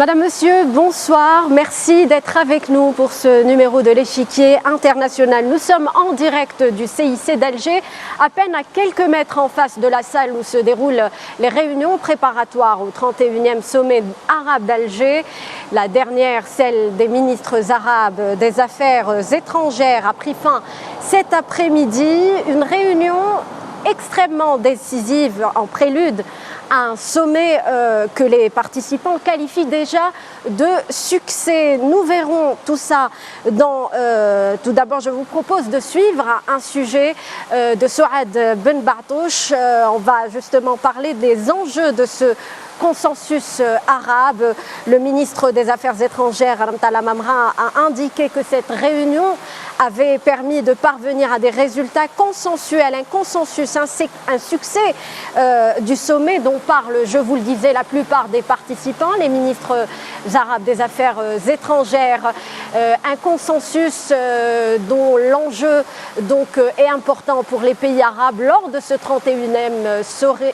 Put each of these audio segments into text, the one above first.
Madame, Monsieur, bonsoir. Merci d'être avec nous pour ce numéro de l'échiquier international. Nous sommes en direct du CIC d'Alger, à peine à quelques mètres en face de la salle où se déroulent les réunions préparatoires au 31e sommet arabe d'Alger. La dernière, celle des ministres arabes des Affaires étrangères, a pris fin cet après-midi. Une réunion extrêmement décisive en prélude à un sommet que les participants qualifient déjà de succès. Nous verrons tout ça dans... tout d'abord, je vous propose de suivre un sujet de Souad Ben Bartouche. On va justement parler des enjeux de ce consensus arabe. Le ministre des Affaires étrangères, Ramtala Mamra, a indiqué que cette réunion avait permis de parvenir à des résultats consensuels, un consensus, un succès du sommet dont parlent, je vous le disais, la plupart des participants, les ministres arabes des Affaires étrangères, un consensus dont l'enjeu est important pour les pays arabes lors de ce 31e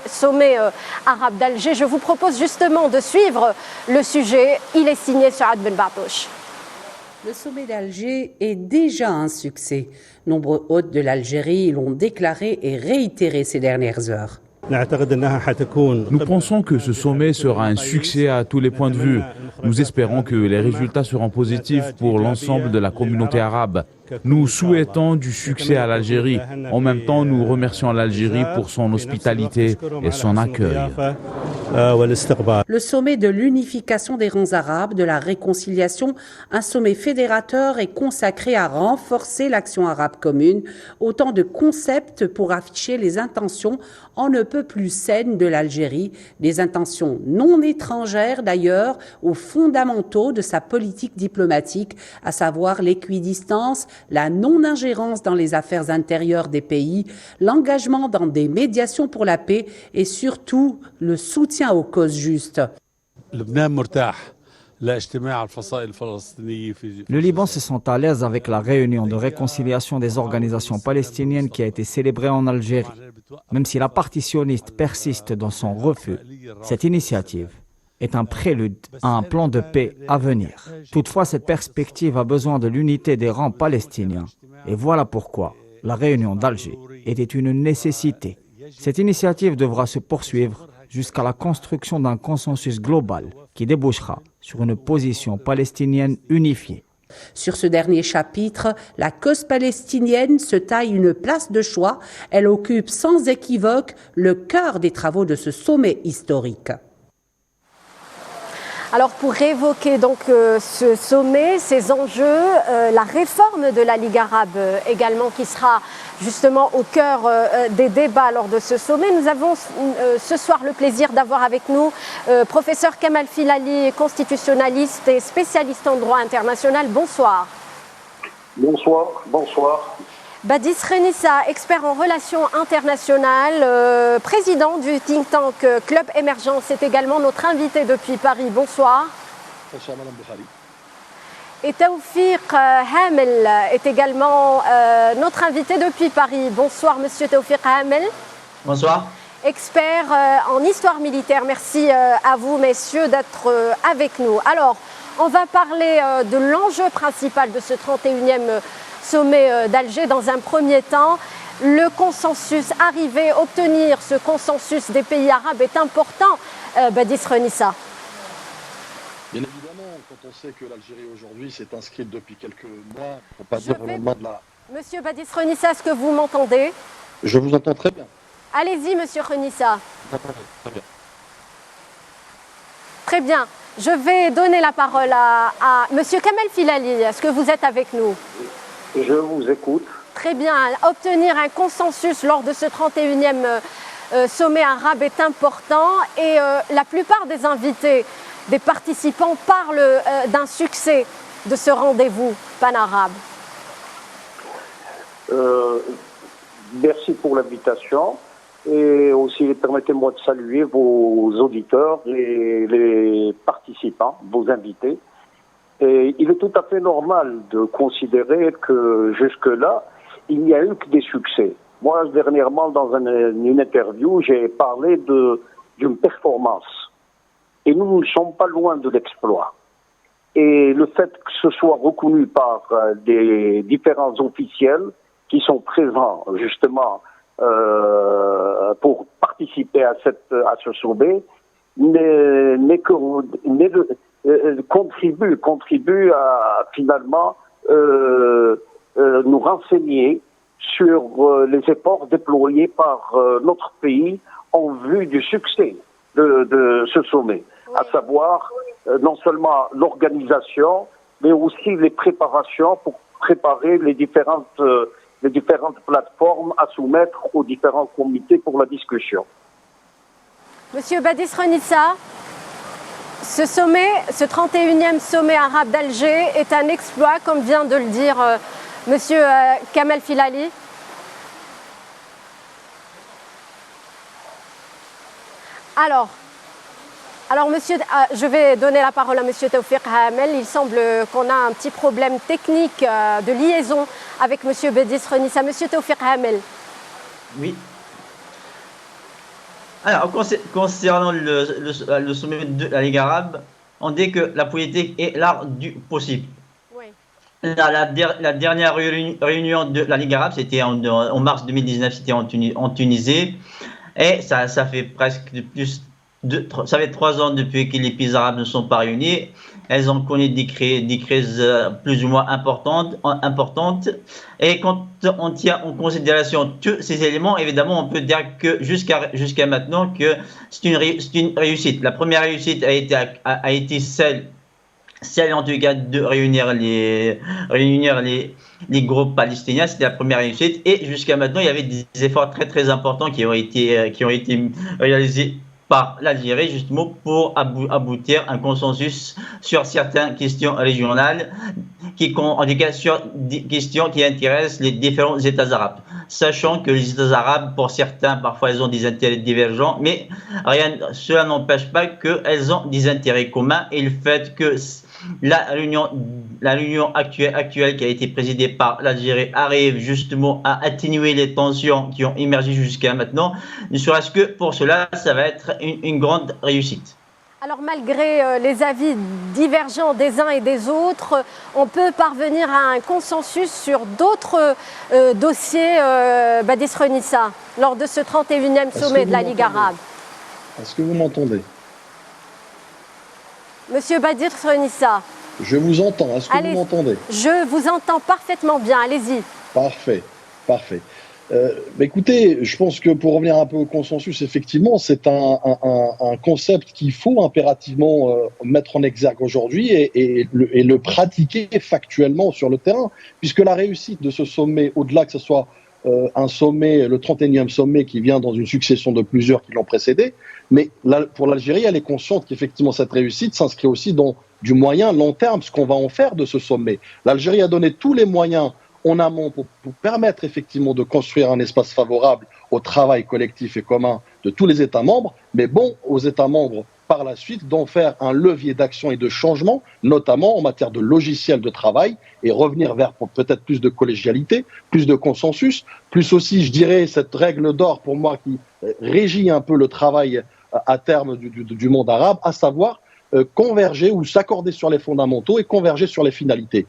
sommet arabe d'Alger. Je vous propose justement de suivre le sujet. Il est signé Souad Ben Bartouche. Le sommet d'Alger est déjà un succès. Nombreux hôtes de l'Algérie l'ont déclaré et réitéré ces dernières heures. Nous pensons que ce sommet sera un succès à tous les points de vue. Nous espérons que les résultats seront positifs pour l'ensemble de la communauté arabe. Nous souhaitons du succès à l'Algérie. En même temps, nous remercions l'Algérie pour son hospitalité et son accueil. Le sommet de l'unification des rangs arabes, de la réconciliation, un sommet fédérateur est consacré à renforcer l'action arabe commune, autant de concepts pour afficher les intentions on ne peut plus saines de l'Algérie, des intentions non étrangères d'ailleurs aux fondamentaux de sa politique diplomatique, à savoir l'équidistance, la non-ingérence dans les affaires intérieures des pays, l'engagement dans des médiations pour la paix et surtout le soutien aux causes justes. Le Liban se sent à l'aise avec la réunion de réconciliation des organisations palestiniennes qui a été célébrée en Algérie. Même si la partie sioniste persiste dans son refus, cette initiative est un prélude à un plan de paix à venir. Toutefois, cette perspective a besoin de l'unité des rangs palestiniens. Et voilà pourquoi la réunion d'Alger était une nécessité. Cette initiative devra se poursuivre jusqu'à la construction d'un consensus global qui débouchera sur une position palestinienne unifiée. Sur ce dernier chapitre, la cause palestinienne se taille une place de choix. Elle occupe sans équivoque le cœur des travaux de ce sommet historique. Alors pour évoquer donc ce sommet, ses enjeux, la réforme de la Ligue arabe également qui sera justement au cœur des débats lors de ce sommet, nous avons ce soir le plaisir d'avoir avec nous professeur Kamal Filali, constitutionnaliste et spécialiste en droit international. Bonsoir. Bonsoir, bonsoir. Badis Renissa, expert en relations internationales, président du think tank Club Émergence, est également notre invité depuis Paris. Bonsoir. Bonsoir, Madame Boukhari. Et Taoufik Hamel est également notre invité depuis Paris. Bonsoir, Monsieur Taoufik Hamel. Bonsoir. Expert en histoire militaire. Merci à vous, messieurs, d'être avec nous. Alors, on va parler de l'enjeu principal de ce 31e sommet d'Alger. Dans un premier temps, le consensus, obtenir ce consensus des pays arabes est important. Badis Renissa. Bien évidemment, quand on sait que l'Algérie aujourd'hui s'est inscrite depuis quelques mois, pour pas dire au lendemain de la... Monsieur Badis Renissa, est-ce que vous m'entendez? Je vous entends très bien. Allez-y, Monsieur Renissa. Très bien. Très bien. Je vais donner la parole à Monsieur Kamel Filali. Est-ce que vous êtes avec nous? Je vous écoute. Très bien. Obtenir un consensus lors de ce 31e sommet arabe est important et la plupart des invités, des participants parlent d'un succès de ce rendez-vous pan-arabe. Merci pour l'invitation et aussi permettez-moi de saluer vos auditeurs, les participants, vos invités. Et il est tout à fait normal de considérer que jusque-là, il n'y a eu que des succès. Moi, dernièrement, dans une interview, j'ai parlé d'une performance. Et nous ne sommes pas loin de l'exploit. Et le fait que ce soit reconnu par des différents officiels qui sont présents justement pour participer à ce sommet contribue à finalement nous renseigner sur les efforts déployés par notre pays en vue du succès de ce sommet, à savoir non seulement l'organisation, mais aussi les préparations pour préparer les différentes plateformes à soumettre aux différents comités pour la discussion. Monsieur Badis Renissa, ce sommet, ce 31e sommet arabe d'Alger est un exploit, comme vient de le dire Monsieur Kamel Filali. Alors monsieur, je vais donner la parole à monsieur Taoufik Hamel. Il semble qu'on a un petit problème technique de liaison avec monsieur Badis Renissa. Monsieur Taoufik Hamel. Oui. Alors, concernant le sommet de la Ligue arabe, on dit que la politique est l'art du possible. Oui. La dernière réunion de la Ligue arabe, c'était en mars 2019, c'était en Tunisie. Et ça fait presque ça fait 3 ans depuis que les pays arabes ne sont pas réunis. Elles ont connu des crises plus ou moins importantes. Et quand on tient en considération tous ces éléments, évidemment, on peut dire que jusqu'à maintenant que c'est une réussite. La première réussite a été celle en tout cas de réunir les groupes palestiniens. C'était la première réussite. Et jusqu'à maintenant, il y avait des efforts très très importants qui ont été réalisés par l'Algérie, justement pour aboutir à un consensus sur certaines questions régionales, en tout cas sur des questions qui intéressent les différents États arabes. Sachant que les États arabes, pour certains, parfois, ils ont des intérêts divergents, mais cela n'empêche pas qu'elles ont des intérêts communs, et le fait que la réunion actuelle qui a été présidée par l'Algérie arrive justement à atténuer les tensions qui ont émergé jusqu'à maintenant, ne serait-ce que pour cela, ça va être une grande réussite. Alors malgré les avis divergents des uns et des autres, on peut parvenir à un consensus sur d'autres dossiers, Badis Renissa, lors de ce 31e sommet de la Ligue arabe. Est-ce que vous m'entendez? Monsieur Badis Renissa. Je vous entends. Est-ce que vous m'entendez? Je vous entends parfaitement bien. Allez-y. Parfait. Écoutez, je pense que pour revenir un peu au consensus, effectivement, c'est un concept qu'il faut impérativement mettre en exergue aujourd'hui et le pratiquer factuellement sur le terrain, puisque la réussite de ce sommet, au-delà que ce soit un sommet, le 31e sommet qui vient dans une succession de plusieurs qui l'ont précédé, mais pour l'Algérie, elle est consciente qu'effectivement cette réussite s'inscrit aussi dans du moyen long terme, ce qu'on va en faire de ce sommet. L'Algérie a donné tous les moyens en amont pour permettre effectivement de construire un espace favorable au travail collectif et commun de tous les États membres, mais bon aux États membres par la suite d'en faire un levier d'action et de changement, notamment en matière de logiciels de travail, et revenir vers peut-être plus de collégialité, plus de consensus, plus aussi, je dirais, cette règle d'or pour moi qui régit un peu le travail à terme du monde arabe, à savoir converger ou s'accorder sur les fondamentaux et converger sur les finalités.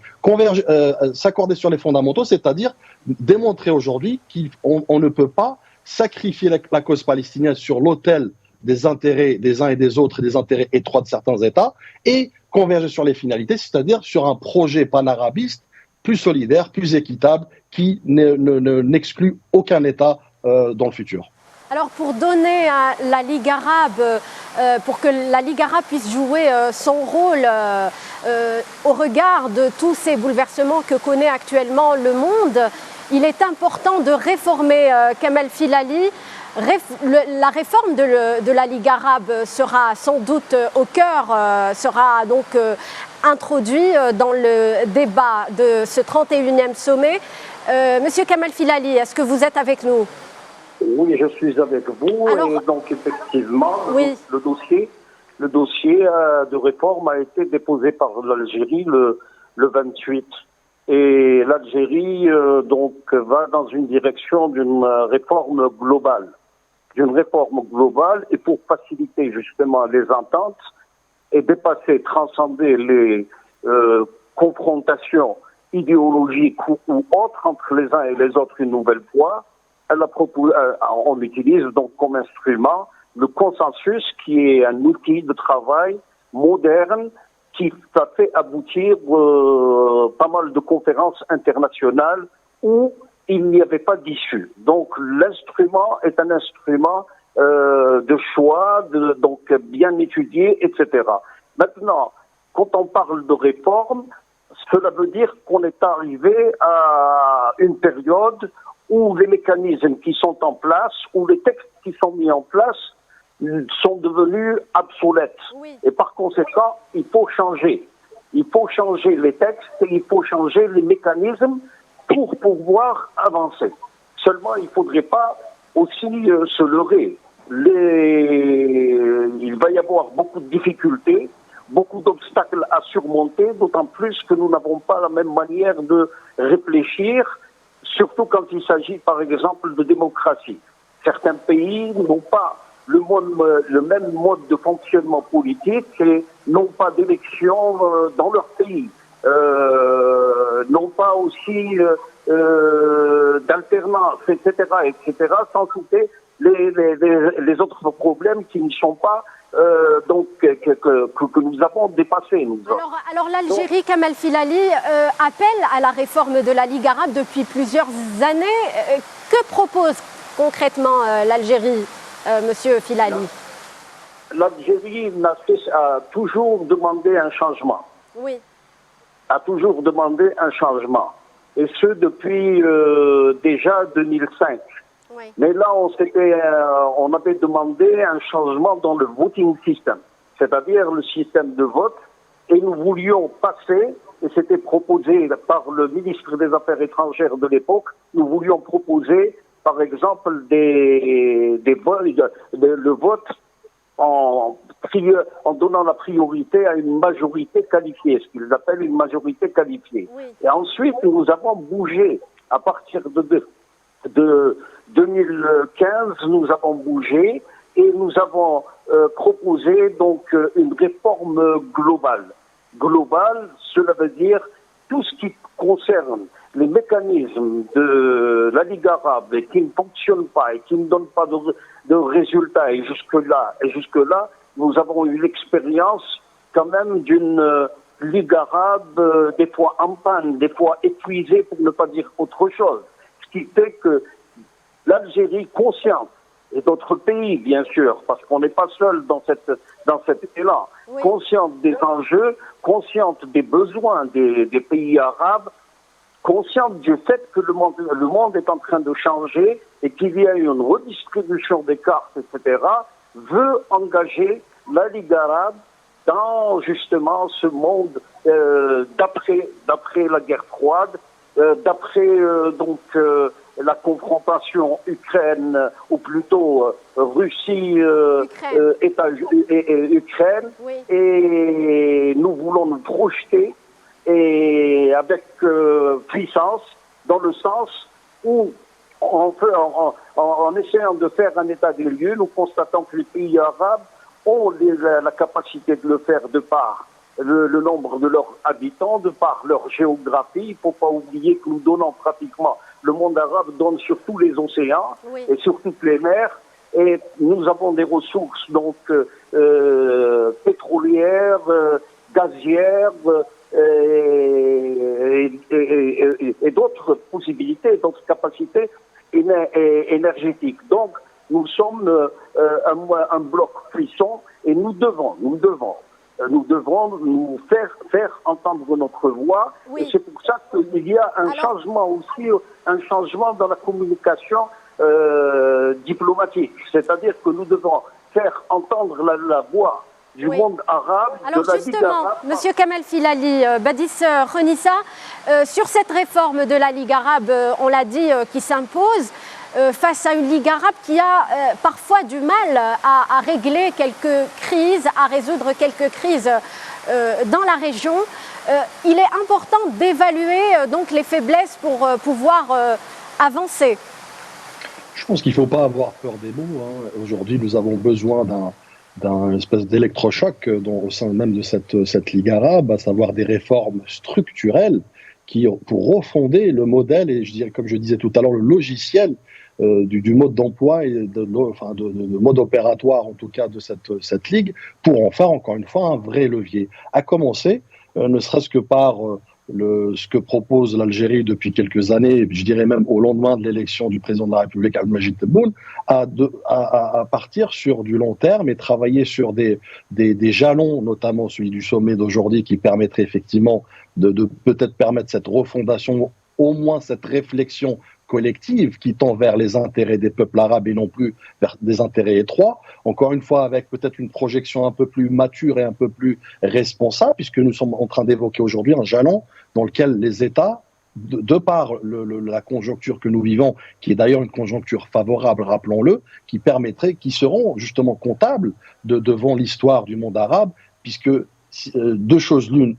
S'accorder sur les fondamentaux, c'est-à-dire démontrer aujourd'hui qu'on ne peut pas sacrifier la cause palestinienne sur l'autel des intérêts des uns et des autres et des intérêts étroits de certains États, et converger sur les finalités, c'est-à-dire sur un projet panarabiste plus solidaire, plus équitable, qui n'exclut aucun État dans le futur. Alors pour donner à la Ligue arabe, pour que la Ligue arabe puisse jouer son rôle au regard de tous ces bouleversements que connaît actuellement le monde, il est important de réformer Kamel Filali. La réforme de la Ligue arabe sera sans doute au cœur, sera donc introduit dans le débat de ce 31e sommet. Monsieur Kamel Filali, est-ce que vous êtes avec nous? Oui, je suis avec vous. Alors, et donc effectivement, oui. le dossier de réforme a été déposé par l'Algérie le 28. Et l'Algérie donc va dans une direction d'une réforme globale. Et pour faciliter justement les ententes, et dépasser, transcender les confrontations idéologiques ou autres entre les uns et les autres une nouvelle fois. On utilise donc comme instrument le consensus, qui est un outil de travail moderne qui a fait aboutir pas mal de conférences internationales où il n'y avait pas d'issue. Donc l'instrument est un instrument de choix, donc bien étudié, etc. Maintenant, quand on parle de réforme, cela veut dire qu'on est arrivé à une période où les mécanismes qui sont en place, où les textes qui sont mis en place sont devenus obsolètes. Oui. Et par conséquent, il faut changer. Il faut changer les textes et il faut changer les mécanismes pour pouvoir avancer. Seulement, il ne faudrait pas aussi se leurrer. Il va y avoir beaucoup de difficultés, beaucoup d'obstacles à surmonter, d'autant plus que nous n'avons pas la même manière de réfléchir, surtout quand il s'agit, par exemple, de démocratie. Certains pays n'ont pas le même mode de fonctionnement politique et n'ont pas d'élection dans leur pays, n'ont pas aussi d'alternance, etc., sans citer les autres problèmes qui ne sont pas que nous avons dépassés. Alors l'Algérie, Kamel Filali, appelle à la réforme de la Ligue arabe depuis plusieurs années. Que propose concrètement l'Algérie, Monsieur Filali? L'Algérie a toujours demandé un changement. Oui. A toujours demandé un changement. Et ce depuis déjà 2005. Oui. Mais là, on avait demandé un changement dans le voting system, c'est-à-dire le système de vote, et nous voulions passer, et c'était proposé par le ministre des Affaires étrangères de l'époque, nous voulions proposer, par exemple, le vote en donnant la priorité à une majorité qualifiée, ce qu'ils appellent une majorité qualifiée. Oui. Et ensuite, nous avons bougé à partir de 2015, nous avons bougé et nous avons proposé donc une réforme globale. Globale, cela veut dire tout ce qui concerne les mécanismes de la Ligue arabe et qui ne fonctionnent pas et qui ne donnent pas de résultats. Et jusque-là, nous avons eu l'expérience quand même d'une Ligue arabe des fois en panne, des fois épuisée pour ne pas dire autre chose. Ce qui fait que l'Algérie, consciente, et d'autres pays, bien sûr, parce qu'on n'est pas seul dans cet élan, oui. Consciente des enjeux, consciente des besoins des pays arabes, consciente du fait que le monde est en train de changer et qu'il y a une redistribution des cartes, etc., veut engager la Ligue arabe dans justement ce monde d'après la guerre froide, d'après la confrontation Ukraine, ou plutôt Russie, Ukraine, oui. Et nous voulons nous projeter et avec puissance, dans le sens où en essayant de faire un état des lieux, nous constatons que les pays arabes ont la capacité de le faire de par le nombre de leurs habitants, de par leur géographie. Il ne faut pas oublier que nous donnons pratiquement, le monde arabe donne sur tous les océans, oui. Et sur toutes les mers, et nous avons des ressources donc pétrolières, gazières, et d'autres possibilités, d'autres capacités énergétiques. Donc, nous sommes un bloc puissant et nous devons nous faire entendre notre voix. Oui. Et c'est pour ça qu'il y a un changement aussi, un changement dans la communication diplomatique. C'est-à-dire que nous devons faire entendre la voix du monde arabe. Alors de la justement, Ligue arabe. Monsieur Kamel Filali, Badis Renissa, sur cette réforme de la Ligue arabe, on l'a dit, qui s'impose, face à une Ligue arabe qui a parfois du mal à régler quelques crises, à résoudre quelques crises dans la région, il est important d'évaluer donc les faiblesses pour pouvoir avancer. Je pense qu'il ne faut pas avoir peur des mots. Aujourd'hui, nous avons besoin d'un espèce d'électrochoc au sein même de cette Ligue arabe, à savoir des réformes structurelles pour refonder le modèle et je dirais, comme je disais tout à l'heure, le logiciel du mode d'emploi et de mode opératoire en tout cas de cette ligue pour en faire encore une fois un vrai levier. À commencer, ne serait-ce que par ce que propose l'Algérie depuis quelques années, et je dirais même au lendemain de l'élection du président de la République, Abdelmadjid Tebboune, à partir sur du long terme et travailler sur des jalons, notamment celui du sommet d'aujourd'hui, qui permettrait effectivement de peut-être permettre cette refondation, au moins cette réflexion collective qui tend vers les intérêts des peuples arabes et non plus vers des intérêts étroits. Encore une fois, avec peut-être une projection un peu plus mature et un peu plus responsable, puisque nous sommes en train d'évoquer aujourd'hui un jalon dans lequel les États, de par la conjoncture que nous vivons, qui est d'ailleurs une conjoncture favorable, rappelons-le, qui seront justement comptables devant l'histoire du monde arabe, puisque deux choses l'une,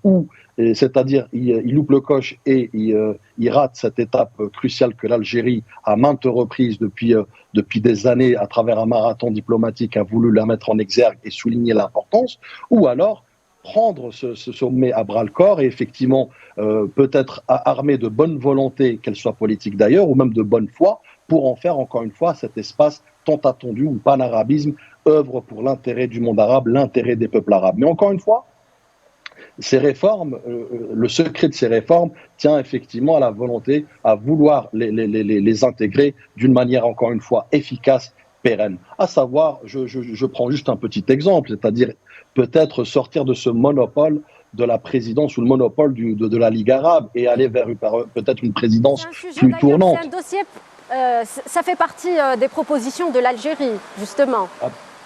c'est-à-dire il loupe le coche et il rate cette étape cruciale que l'Algérie, à maintes reprises depuis des années, à travers un marathon diplomatique, a voulu la mettre en exergue et souligner l'importance, ou alors prendre ce sommet à bras-le-corps et effectivement peut-être armé de bonne volonté, qu'elle soit politique d'ailleurs, ou même de bonne foi, pour en faire encore une fois cet espace tant attendu où le panarabisme œuvre pour l'intérêt du monde arabe, l'intérêt des peuples arabes. Mais encore une fois, ces réformes, le secret de ces réformes tient effectivement à la volonté, à vouloir les intégrer d'une manière encore une fois efficace, pérenne. À savoir, je prends juste un petit exemple, c'est-à-dire peut-être sortir de ce monopole de la présidence ou le monopole de la Ligue arabe et aller vers peut-être une présidence plus tournante. C'est un dossier, ça fait partie des propositions de l'Algérie, justement.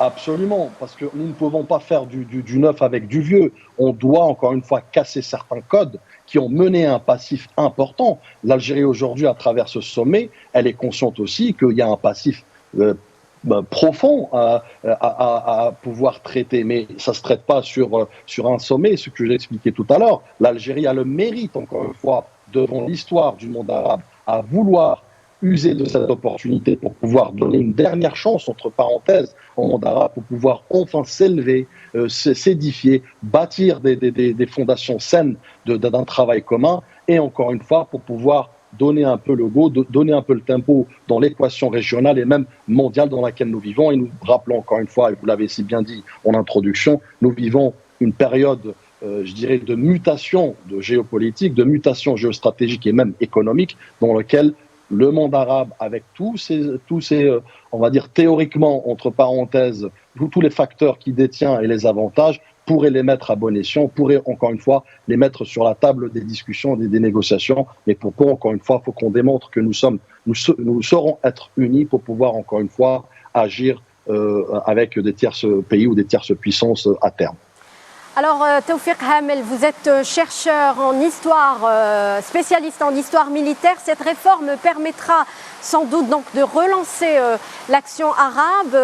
Absolument, parce que nous ne pouvons pas faire du neuf avec du vieux. On doit encore une fois casser certains codes qui ont mené un passif important. L'Algérie aujourd'hui, à travers ce sommet, elle est consciente aussi qu'il y a un passif profond à pouvoir traiter, mais ça ne se traite pas sur un sommet, ce que j'ai expliqué tout à l'heure. L'Algérie a le mérite, encore une fois, devant l'histoire du monde arabe, à vouloir user de cette opportunité pour pouvoir donner une dernière chance, entre parenthèses, au monde arabe, pour pouvoir enfin s'élever, s'édifier, bâtir des fondations saines d'un travail commun, et encore une fois, pour pouvoir donner un peu le go, donner un peu le tempo dans l'équation régionale et même mondiale dans laquelle nous vivons. Et nous rappelons encore une fois, et vous l'avez si bien dit en introduction, nous vivons une période, je dirais, de mutation de géopolitique, de mutation géostratégique et même économique, dans lequel le monde arabe, avec tous ces on va dire théoriquement, entre parenthèses, tous les facteurs qu'il détient et les avantages, pourrait les mettre à bon escient, pourrait encore une fois les mettre sur la table des discussions, des négociations. Mais pourquoi, encore une fois, il faut qu'on démontre que nous saurons être unis pour pouvoir, encore une fois, agir avec des tierces pays ou des tierces puissances à terme. Alors, Tawfiq Hamel, vous êtes chercheur en histoire, spécialiste en histoire militaire. Cette réforme permettra sans doute donc de relancer l'action arabe,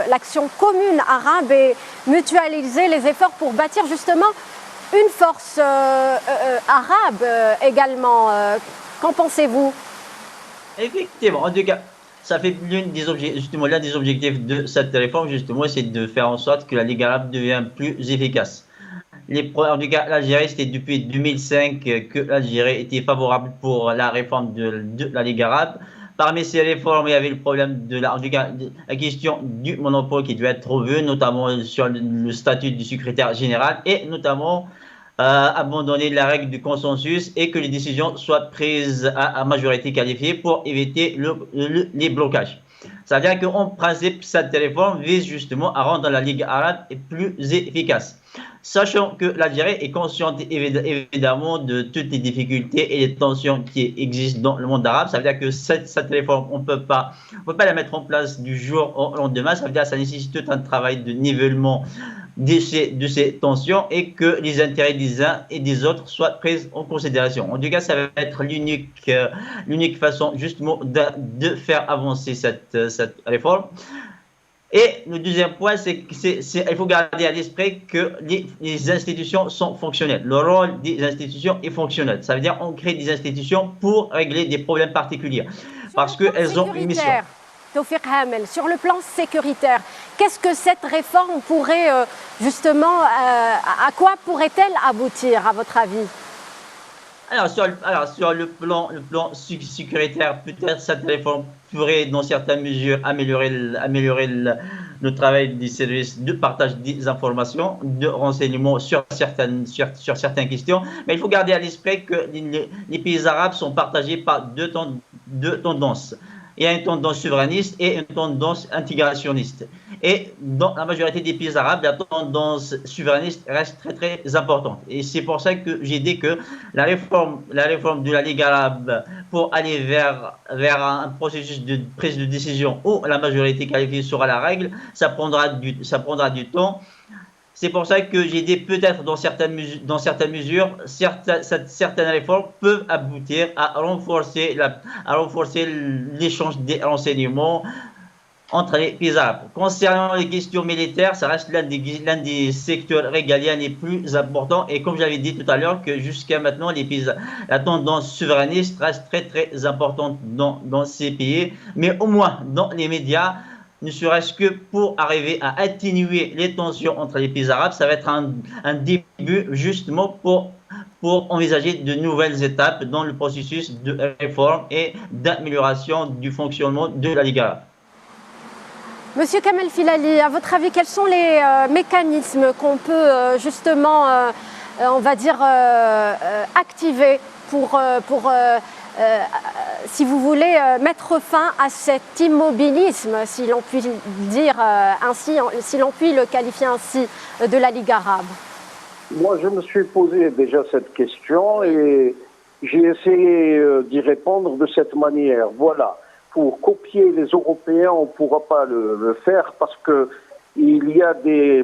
l'action commune arabe et mutualiser les efforts pour bâtir justement une force arabe également. Qu'en pensez-vous? Effectivement, en tout cas, ça fait l'un des objectifs de cette réforme, justement, c'est de faire en sorte que la Ligue arabe devienne plus efficace. En tout cas, l'Algérie, c'était depuis 2005 que l'Algérie était favorable pour la réforme de la Ligue arabe. Parmi ces réformes, il y avait le problème de la question du monopole qui devait être revu, notamment sur le statut du secrétaire général et notamment abandonner la règle du consensus et que les décisions soient prises à majorité qualifiée pour éviter les blocages. Ça veut dire qu'en principe, cette réforme vise justement à rendre la Ligue arabe plus efficace. Sachant que l'Algérie est consciente évidemment de toutes les difficultés et les tensions qui existent dans le monde arabe, ça veut dire que cette réforme, on ne peut pas la mettre en place du jour au lendemain, ça veut dire que ça nécessite tout un travail de nivellement de ces tensions et que les intérêts des uns et des autres soient pris en considération. En tout cas, ça va être l'unique façon justement de faire avancer cette réforme. Et le deuxième point, c'est qu'il faut garder à l'esprit que les institutions sont fonctionnelles. Le rôle des institutions est fonctionnel. Ça veut dire qu'on crée des institutions pour régler des problèmes particuliers. Parce qu'elles ont une mission. Tawfiq Hamel, sur le plan sécuritaire, qu'est-ce que cette réforme pourrait justement, à quoi pourrait-elle aboutir à votre avis? Alors sur le plan sécuritaire, peut-être cette réforme pourrait dans certaines mesures améliorer le travail des services de partage des informations, de renseignements sur certaines questions. Mais il faut garder à l'esprit que les pays arabes sont partagés par deux tendances. Il y a une tendance souverainiste et une tendance intégrationniste. Et dans la majorité des pays arabes, la tendance souverainiste reste très très importante. Et c'est pour ça que j'ai dit que la réforme de la Ligue arabe pour aller vers un processus de prise de décision où la majorité qualifiée sera la règle, ça prendra du temps. C'est pour ça que j'ai dit peut-être dans certaines mesures, certaines réformes peuvent aboutir à renforcer l'échange des renseignements entre les pays arabes. Concernant les questions militaires, ça reste l'un des secteurs régaliens les plus importants. Et comme j'avais dit tout à l'heure, que jusqu'à maintenant, la tendance souverainiste reste très très importante dans ces pays. Mais au moins dans les médias, ne serait-ce que pour arriver à atténuer les tensions entre les pays arabes, ça va être un début justement pour envisager de nouvelles étapes dans le processus de réforme et d'amélioration du fonctionnement de la Ligue arabe. Monsieur Kamel Filali, à votre avis, quels sont les mécanismes qu'on peut justement, on va dire, activer pour si vous voulez, mettre fin à cet immobilisme, si l'on peut dire ainsi, si l'on peut le qualifier ainsi, de la Ligue arabe? Moi, je me suis posé déjà cette question et j'ai essayé d'y répondre de cette manière. Voilà, pour copier les Européens, on ne pourra pas le faire parce qu'il y a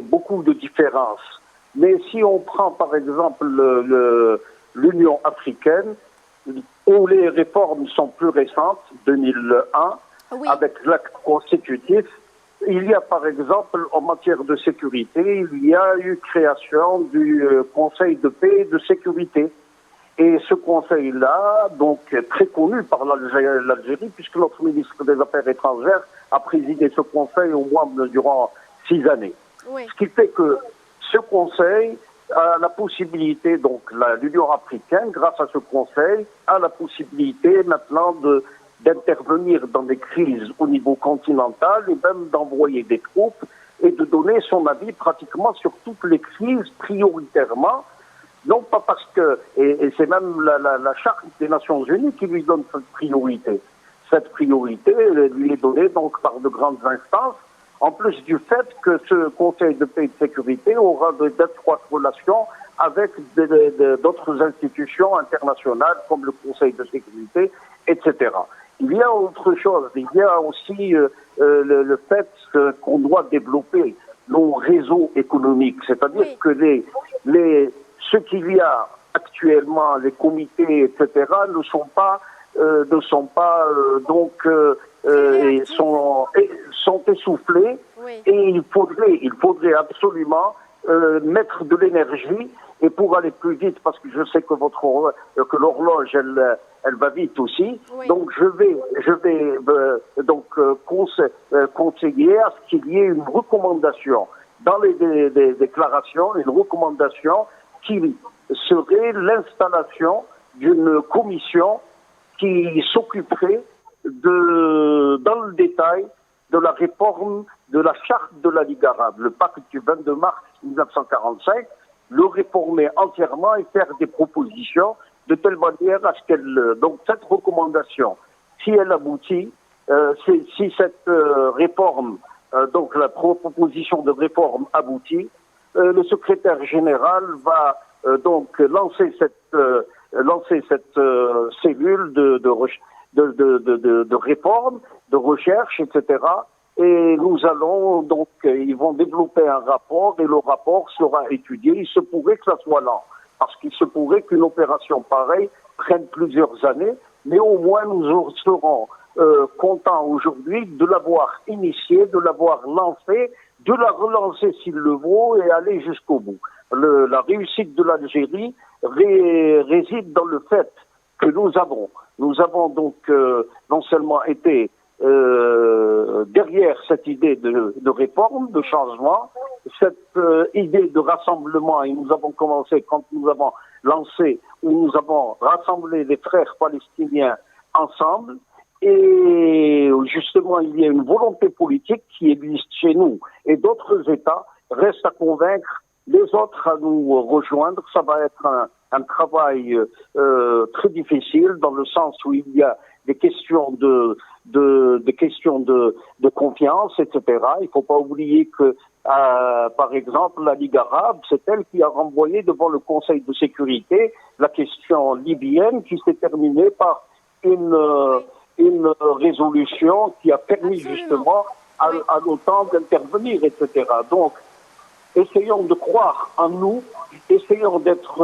beaucoup de différences. Mais si on prend par exemple l'Union africaine, où les réformes sont plus récentes, 2001, oui, avec l'acte constitutif, il y a par exemple en matière de sécurité, il y a eu création du Conseil de paix et de sécurité. Et ce conseil-là, donc très connu par l'Algérie, puisque notre ministre des Affaires étrangères a présidé ce conseil au moins durant 6 années. Oui. Ce qui fait que ce conseil a la possibilité, donc l'Union africaine, grâce à ce conseil, a la possibilité maintenant d'intervenir dans des crises au niveau continental et même d'envoyer des troupes et de donner son avis pratiquement sur toutes les crises prioritairement. Non pas parce que, et c'est même la Charte des Nations Unies qui lui donne cette priorité. Cette priorité lui est donnée donc par de grandes instances, en plus du fait que ce Conseil de paix et de sécurité aura d'étroites relations avec d'autres institutions internationales comme le Conseil de sécurité, etc. Il y a autre chose, il y a aussi le fait qu'on doit développer nos réseaux économiques, c'est-à-dire oui, que ce qu'il y a actuellement, les comités, etc., ne sont pas sont essoufflés, oui, et il faudrait absolument mettre de l'énergie et pour aller plus vite, parce que je sais que l'horloge elle va vite aussi, oui, donc je vais conseiller à ce qu'il y ait une recommandation dans les déclarations, une recommandation qui serait l'installation d'une commission qui s'occuperait dans le détail de la réforme de la charte de la Ligue arabe, le pacte du 22 mars 1945, le réformer entièrement et faire des propositions de telle manière à ce qu'elle... Donc cette recommandation, si elle aboutit, si cette réforme, donc la proposition de réforme aboutit, le secrétaire général va donc lancer cette cellule de réforme, de recherche, etc. Et nous allons donc, ils vont développer un rapport et le rapport sera étudié. Il se pourrait que ça soit lent, parce qu'il se pourrait qu'une opération pareille prenne plusieurs années, mais au moins nous serons contents aujourd'hui de l'avoir initié, de l'avoir lancé, de la relancer s'il le vaut et aller jusqu'au bout. La réussite de l'Algérie réside dans le fait que nous avons donc non seulement été derrière cette idée de réforme, de changement, cette idée de rassemblement, et nous avons commencé quand nous avons lancé, où nous avons rassemblé les frères palestiniens ensemble, et justement il y a une volonté politique qui existe chez nous, et d'autres États restent à convaincre les autres à nous rejoindre. Ça va être un travail très difficile, dans le sens où il y a des questions de confiance, etc. Il ne faut pas oublier que, par exemple, la Ligue arabe, c'est elle qui a renvoyé devant le Conseil de sécurité la question libyenne, qui s'est terminée par une résolution qui a permis justement à l'OTAN d'intervenir, etc. Donc, essayons de croire en nous, essayons d'être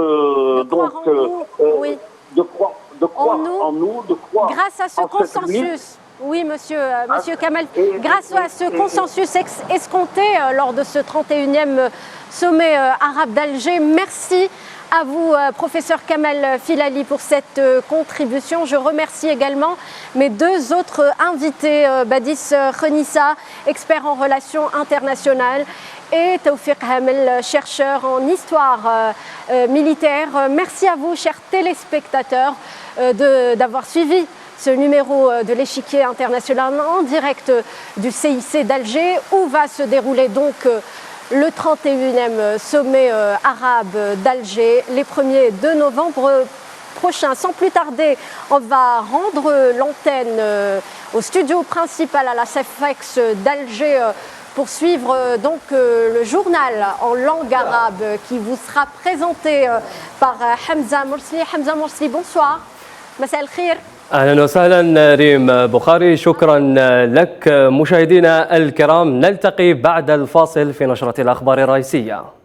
de croire en nous, de croire grâce à ce consensus. Oui, monsieur Kamal, grâce à ce consensus escompté lors de ce 31e sommet arabe d'Alger. Merci à vous, professeur Kamal Filali, pour cette contribution. Je remercie également mes deux autres invités, Badis Khenissa, expert en relations internationales, et Tawfiq Hamel, chercheur en histoire militaire. Merci à vous, chers téléspectateurs, d'avoir suivi ce numéro de l'échiquier international en direct du CIC d'Alger, où va se dérouler donc le 31e sommet arabe d'Alger, les 1er de novembre prochains. Sans plus tarder, on va rendre l'antenne au studio principal à la CEFEX d'Alger pour suivre donc le journal en langue arabe qui vous sera présenté par Hamza Morsli. Hamza Morsli, bonsoir. مساء الخير. أهلا وسهلا ريم بخاري، شكرا لك. مشاهدينا الكرام، نلتقي بعد الفاصل في نشرة الأخبار الرئيسية.